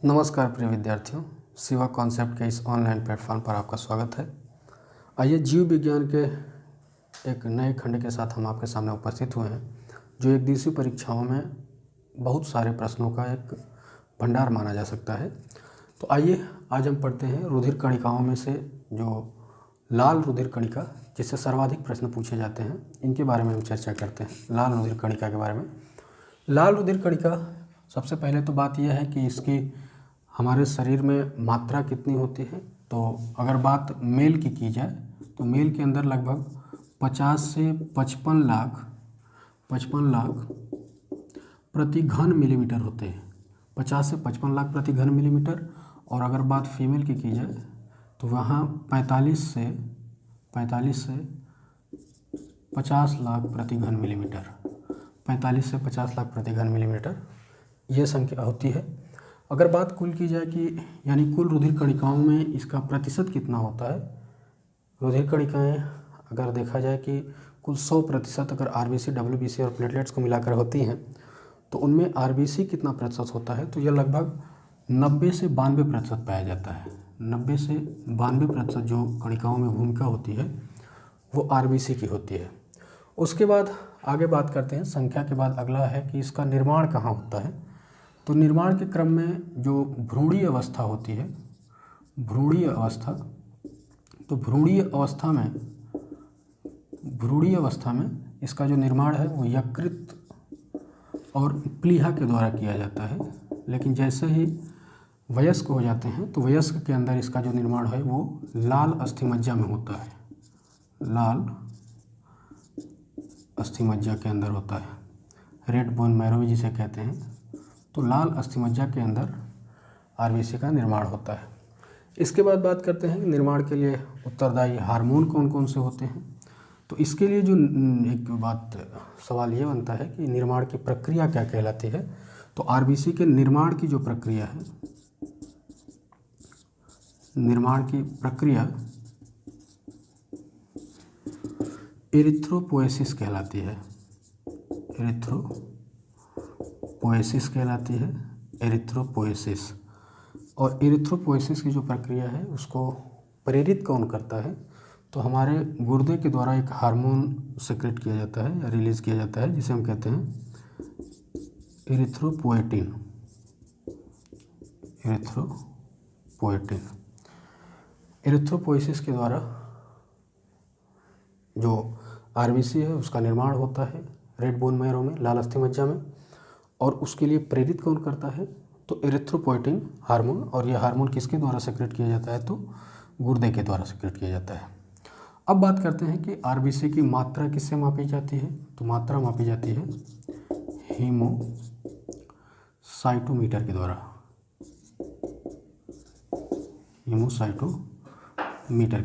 नमस्कार प्रिय विद्यार्थियों, शिवा कॉन्सेप्ट के इस ऑनलाइन प्लेटफॉर्म पर आपका स्वागत है। आइए जीव विज्ञान के एक नए खंड के साथ हम आपके सामने उपस्थित हुए हैं, जो एक दिवसीय परीक्षाओं में बहुत सारे प्रश्नों का एक भंडार माना जा सकता है। तो आइए आज हम पढ़ते हैं रुधिर कणिकाओं में से जो लाल रुधिर कणिका, जिससे सर्वाधिक प्रश्न पूछे जाते हैं, इनके बारे में हम चर्चा करते हैं। लाल रुधिर कणिका के बारे में। लाल रुधिर कणिका, सबसे पहले तो बात यह है कि इसकी हमारे शरीर में मात्रा कितनी होती है। तो अगर बात मेल की जाए तो मेल के अंदर लगभग 50 से 55 लाख प्रति घन मिलीमीटर होते हैं। 50 से 55 लाख प्रति घन मिलीमीटर। और अगर बात फीमेल की जाए तो वहाँ 45 से 50 लाख प्रति घन मिलीमीटर, 45 से 50 लाख प्रति घन मिलीमीटर ये संख्या होती है। अगर बात कुल की जाए कि यानी कुल रुधिर कणिकाओं में इसका प्रतिशत कितना होता है। रुधिर कणिकाएँ अगर देखा जाए कि कुल 100% अगर आरबीसी, डब्ल्यूबीसी और प्लेटलेट्स को मिलाकर होती हैं, तो उनमें आरबीसी कितना प्रतिशत होता है, तो यह लगभग 90 से 92% पाया जाता है। 90 से 92% जो कणिकाओं में भूमिका होती है वो आरबीसी की होती है। उसके बाद आगे बात करते हैं। संख्या के बाद अगला है कि इसका निर्माण कहाँ होता है। तो निर्माण के क्रम में जो भ्रूणीय अवस्था होती है, भ्रूणीय अवस्था, तो भ्रूणीय अवस्था में इसका जो निर्माण है वो यकृत और प्लीहा के द्वारा किया जाता है। लेकिन जैसे ही वयस्क हो जाते हैं तो वयस्क के अंदर इसका जो निर्माण है वो लाल अस्थिमज्जा में होता है। लाल अस्थिमज्जा के अंदर होता है, रेड बोन मैरो भी जिसे कहते हैं। तो लाल अस्थिमज्जा के अंदर आरबीसी का निर्माण होता है। इसके बाद बात करते हैं कि निर्माण के लिए उत्तरदायी हार्मोन कौन कौन से होते हैं। तो इसके लिए जो एक बात सवाल ये बनता है कि निर्माण की प्रक्रिया क्या कहलाती है। तो आरबीसी के निर्माण की जो प्रक्रिया है, निर्माण की प्रक्रिया एरिथ्रोपोएसिस कहलाती है। एरिथ्रोपोएसिस कहलाती है, एरिथ्रोपोएसिस। और एरिथ्रोपोएसिस की जो प्रक्रिया है उसको प्रेरित कौन करता है, तो हमारे गुर्दे के द्वारा एक हार्मोन सेक्रेट किया जाता है या रिलीज किया जाता है, जिसे हम कहते हैं एरिथ्रोपोएटिन। एरिथ्रोपोएसिस के द्वारा जो आरबीसी है उसका निर्माण होता है रेड बोन मैरो में, लाल अस्थिमज्जा में। और उसके लिए प्रेरित कौन करता है, तो एरिथ्रोपोएटिन हार्मोन। और यह हार्मोन किसके द्वारा सेक्रेट किया जाता है, तो गुर्दे के द्वारा सेक्रेट किया जाता है। अब बात करते हैं कि आरबीसी की मात्रा किससे मापी जाती है। तो मात्रा मापी जाती है हीमोसाइटोमीटर के द्वारा। हीमोसाइटोमीटर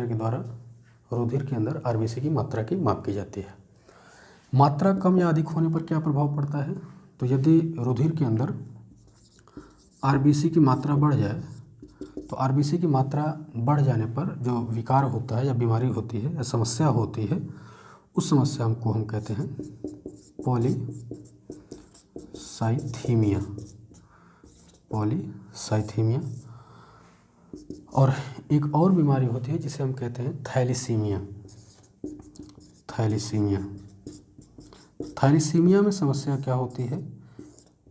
के द्वारा रुधिर के अंदर आरबीसी की मात्रा की माप की जाती है। मात्रा कम या अधिक होने पर क्या प्रभाव पड़ता है, तो यदि रुधिर के अंदर आरबीसी की मात्रा बढ़ जाए, तो आरबीसी की मात्रा बढ़ जाने पर जो विकार होता है या बीमारी होती है या समस्या होती है, उस समस्या को हम कहते हैं पॉलीसाइथीमिया। और एक और बीमारी होती है जिसे हम कहते हैं थैलीसीमिया में समस्या क्या होती है,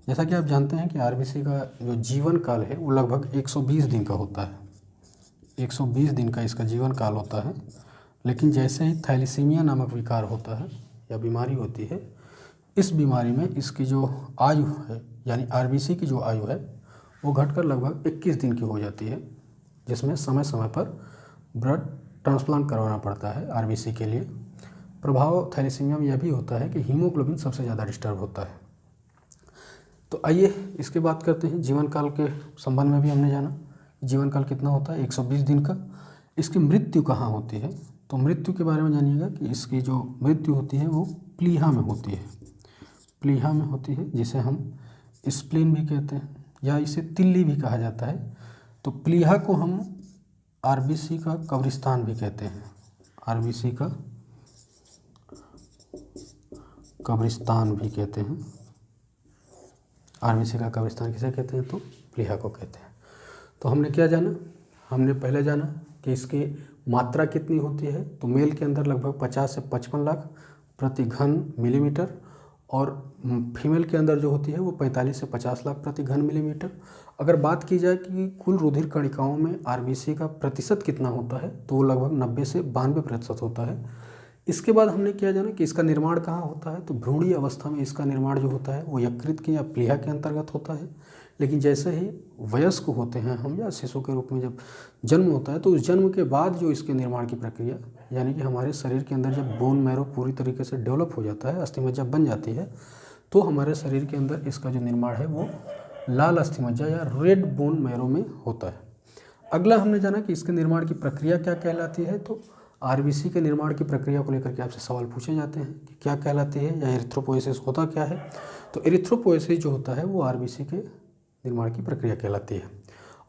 जैसा कि आप जानते हैं कि आरबीसी का जो जीवन काल है वो लगभग 120 दिन का होता है। 120 दिन का इसका जीवन काल होता है। लेकिन जैसे ही थैलीसीमिया नामक विकार होता है या बीमारी होती है, इस बीमारी में इसकी जो आयु है यानी आरबीसी की जो आयु है वो घटकर लगभग 21 दिन की हो जाती है, जिसमें समय समय पर ब्लड ट्रांसप्लांट करवाना पड़ता है आरबीसी के लिए। प्रभाव थैलीसीमिया में यह भी होता है कि हीमोग्लोबिन सबसे ज़्यादा डिस्टर्ब होता है। तो आइए इसके बात करते हैं। जीवन काल के संबंध में भी हमने जाना जीवन काल कितना होता है, 120 दिन का। इसकी मृत्यु कहाँ होती है, तो मृत्यु के बारे में जानिएगा कि इसकी जो मृत्यु होती है वो प्लीहा में होती है। प्लीहा में होती है, जिसे हम स्प्लीन भी कहते हैं या इसे तिल्ली भी कहा जाता है। तो प्लीहा को हम आरबीसी का कब्रिस्तान भी कहते हैं। आरबीसी का कब्रिस्तान भी कहते हैं। आरबीसी का कब्रिस्तान किसे कहते हैं? तो प्लीहा को कहते हैं। तो हमने क्या जाना? हमने पहले जाना कि इसकी मात्रा कितनी होती है। तो मेल के अंदर लगभग 50 से 55 लाख प्रति घन मिलीमीटर, और फीमेल के अंदर जो होती है वो 45 से 50 लाख प्रति घन मिलीमीटर। अगर बात की जाए कि कुल रुधिर कणिकाओं में आरबीसी का प्रतिशत कितना होता है, तो वो लगभग 90 से 92% होता है। इसके बाद हमने क्या जाना कि इसका निर्माण कहाँ होता है? तो भ्रूणीय अवस्था में इसका निर्माण जो होता है वो यकृत के या प्लीहा के अंतर्गत होता है। लेकिन जैसे ही वयस्क होते हैं हम, या शिशु के रूप में जब जन्म होता है, तो उस जन्म के बाद जो इसके निर्माण की प्रक्रिया, यानी कि हमारे शरीर के अंदर जब बोन मैरो पूरी तरीके से डेवलप हो जाता है, अस्थिमज्जा बन जाती है, तो हमारे शरीर के अंदर इसका जो निर्माण है वो लाल अस्थिमज्जा या रेड बोन मैरो में होता है। अगला हमने जाना कि इसके निर्माण की प्रक्रिया क्या कहलाती है। तो आरबीसी के निर्माण की प्रक्रिया को लेकर के आपसे सवाल पूछे जाते हैं कि क्या कहलाती है, या एरिथ्रोपोएसिस होता क्या है। तो एरिथ्रोपोएसिस जो होता है वो आरबीसी के निर्माण की प्रक्रिया कहलाती है।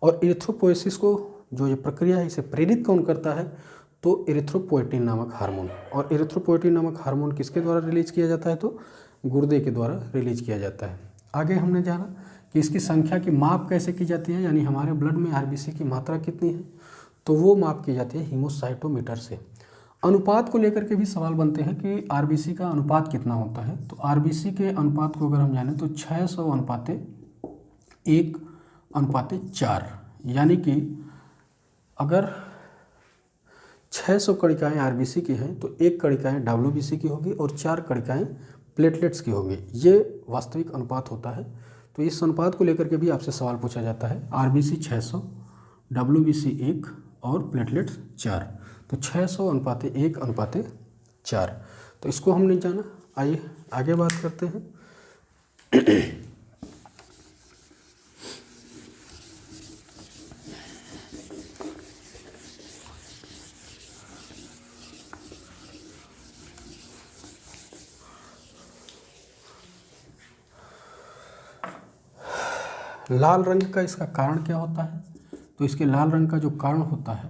और एरिथ्रोपोएसिस को जो ये प्रक्रिया है इसे प्रेरित कौन करता है? तो एरिथ्रोपोएटिन नामक हार्मोन। और एरिथ्रोपोएटिन नामक हार्मोन किसके द्वारा रिलीज किया जाता है? तो गुर्दे के द्वारा रिलीज किया जाता है। आगे हमने जाना कि इसकी संख्या की माप कैसे की जाती है, यानी हमारे ब्लड में आरबीसी की मात्रा कितनी है, तो वो माप की जाती है हीमोसाइटोमीटर से। अनुपात को लेकर के भी सवाल बनते हैं कि आरबीसी का अनुपात कितना होता है। तो आरबीसी के अनुपात को अगर हम जानें तो 600 अनुपाते 1 अनुपाते 4, यानी कि अगर 600 कणिकाएँ आरबीसी की हैं तो 1 कणिकाएँ डब्ल्यूबीसी की होगी और 4 कणिकाएँ प्लेटलेट्स की होगी। ये वास्तविक अनुपात होता है। तो इस अनुपात को लेकर के भी आपसे सवाल पूछा जाता है। आरबीसी 600, डब्ल्यूबीसी 1 और प्लेटलेट्स 4, तो 600 अनुपाते 1 अनुपाते 4। तो इसको हमने जाना। आइए आगे बात करते हैं। लाल रंग का इसका कारण क्या होता है? तो इसके लाल रंग का जो कारण होता है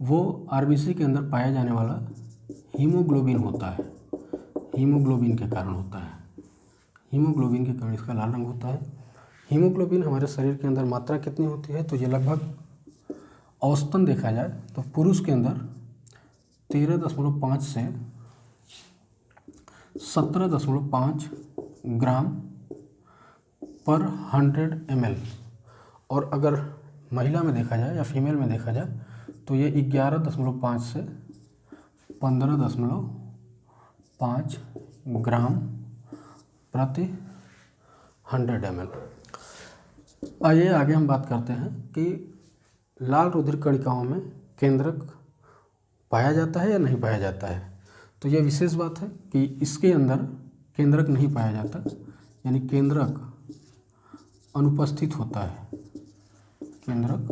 वो आरबीसी के अंदर पाया जाने वाला हीमोग्लोबिन होता है। हीमोग्लोबिन के कारण होता है। हीमोग्लोबिन के कारण इसका लाल रंग होता है। हीमोग्लोबिन हमारे शरीर के अंदर मात्रा कितनी होती है? तो ये लगभग औसतन देखा जाए तो पुरुष के अंदर 13.5 से 17.5 ग्राम पर 100 ml, और अगर महिला में देखा जाए या फीमेल में देखा जाए तो ये 11.5 से 15.5 ग्राम प्रति 100 ml। आइए आगे हम बात करते हैं कि लाल रुधिर कणिकाओं में केंद्रक पाया जाता है या नहीं पाया जाता है। तो यह विशेष बात है कि इसके अंदर केंद्रक नहीं पाया जाता, यानी केंद्रक अनुपस्थित होता है। केंद्रक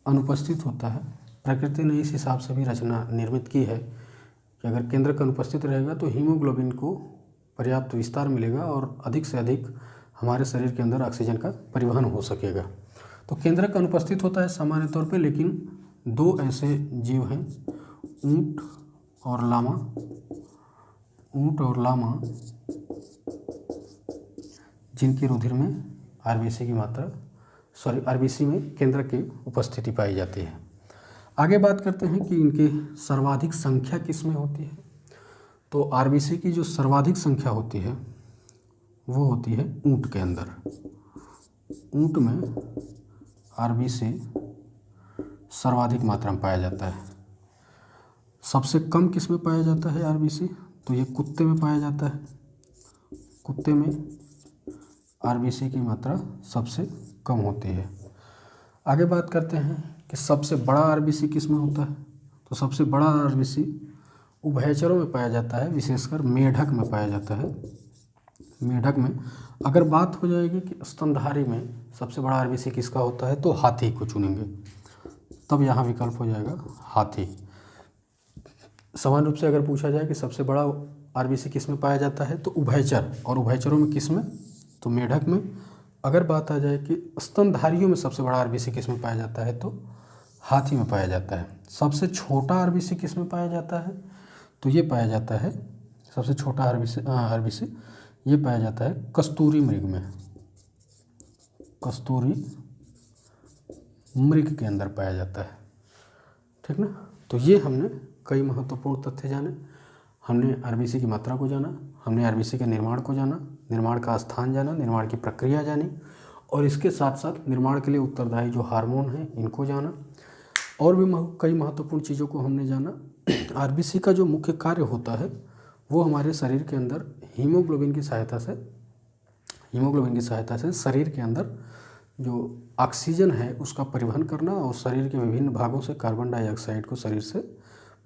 अनुपस्थित होता है। प्रकृति ने इस हिसाब से भी रचना निर्मित की है कि अगर केंद्रक अनुपस्थित रहेगा तो हीमोग्लोबिन को पर्याप्त विस्तार मिलेगा और अधिक से अधिक हमारे शरीर के अंदर ऑक्सीजन का परिवहन हो सकेगा। तो केंद्रक अनुपस्थित होता है सामान्य तौर पे, लेकिन 2 ऐसे जीव हैं, ऊंट और लामा। ऊंट और लामा जिनकी रुधिर में आरबीसी की मात्रा आरबीसी में केंद्रक की उपस्थिति पाई जाती है। आगे बात करते हैं कि इनकी सर्वाधिक संख्या किस में होती है। तो आरबीसी की जो सर्वाधिक संख्या होती है वो होती है ऊंट के अंदर। ऊंट में आरबीसी सर्वाधिक मात्रा में पाया जाता है। सबसे कम किस में पाया जाता है आरबीसी? तो ये कुत्ते में पाया जाता है। कुत्ते में आरबीसी की मात्रा सबसे कम होती है। आगे बात करते हैं कि सबसे बड़ा आरबीसी किस में होता है। तो सबसे बड़ा आरबीसी उभयचरों में पाया जाता है, विशेषकर मेढक में पाया जाता है। मेढक में अगर बात हो जाएगी कि स्तनधारी में सबसे बड़ा आरबीसी किसका होता है, तो हाथी को चुनेंगे, तब यहाँ विकल्प हो जाएगा हाथी। समान रूप से अगर पूछा जाए कि सबसे बड़ा आरबीसी किस में पाया जाता है, तो उभयचर, और उभयचरों में किस में, तो मेढक में। अगर बात आ जाए कि स्तनधारियों में सबसे बड़ा आरबीसी किस में पाया जाता है, तो हाथी में पाया जाता है। सबसे छोटा आरबीसी किस में पाया जाता है, तो ये पाया जाता है, सबसे छोटा आरबीसी ये पाया जाता है कस्तूरी मृग में। कस्तूरी मृग के अंदर पाया जाता है। ठीक ना। तो ये हमने कई महत्वपूर्ण तथ्य जाने। हमने आरबीसी की मात्रा को जाना, हमने आरबीसी के निर्माण को जाना, निर्माण का स्थान जाना, निर्माण की प्रक्रिया जानी, और इसके साथ साथ निर्माण के लिए उत्तरदायी जो हार्मोन हैं इनको जाना, और भी कई महत्वपूर्ण चीज़ों को हमने जाना। आरबीसी का जो मुख्य कार्य होता है वो हमारे शरीर के अंदर हीमोग्लोबिन की सहायता से शरीर के अंदर जो ऑक्सीजन है उसका परिवहन करना और शरीर के विभिन्न भागों से कार्बन डाइऑक्साइड को शरीर से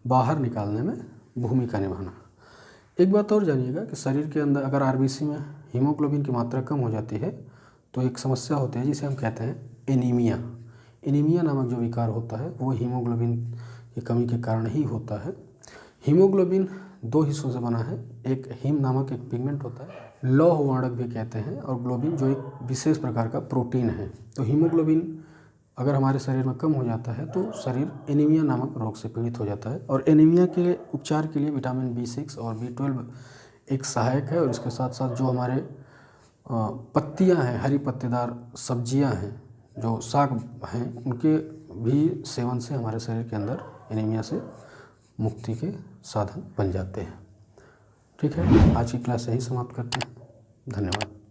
बाहर निकालने में भूमिका निभाना। एक बात और जानिएगा कि शरीर के अंदर अगर आरबीसी में हीमोग्लोबिन की मात्रा कम हो जाती है तो एक समस्या होती है जिसे हम कहते हैं एनीमिया। एनीमिया नामक जो विकार होता है वो हीमोग्लोबिन की कमी के कारण ही होता है। हीमोग्लोबिन दो हिस्सों से बना है, एक हीम नामक एक पिगमेंट होता है, लौह वर्णक भी कहते हैं, और ग्लोबिन जो एक विशेष प्रकार का प्रोटीन है। तो हीमोग्लोबिन अगर हमारे शरीर में कम हो जाता है तो शरीर एनीमिया नामक रोग से पीड़ित हो जाता है। और एनीमिया के उपचार के लिए विटामिन B6 और B12 एक सहायक है, और इसके साथ साथ जो हमारे पत्तियां हैं, हरी पत्तेदार सब्जियां हैं, जो साग हैं, उनके भी सेवन से हमारे शरीर के अंदर एनीमिया से मुक्ति के साधन बन जाते हैं। ठीक है, आज की क्लास यही समाप्त करते हैं। धन्यवाद।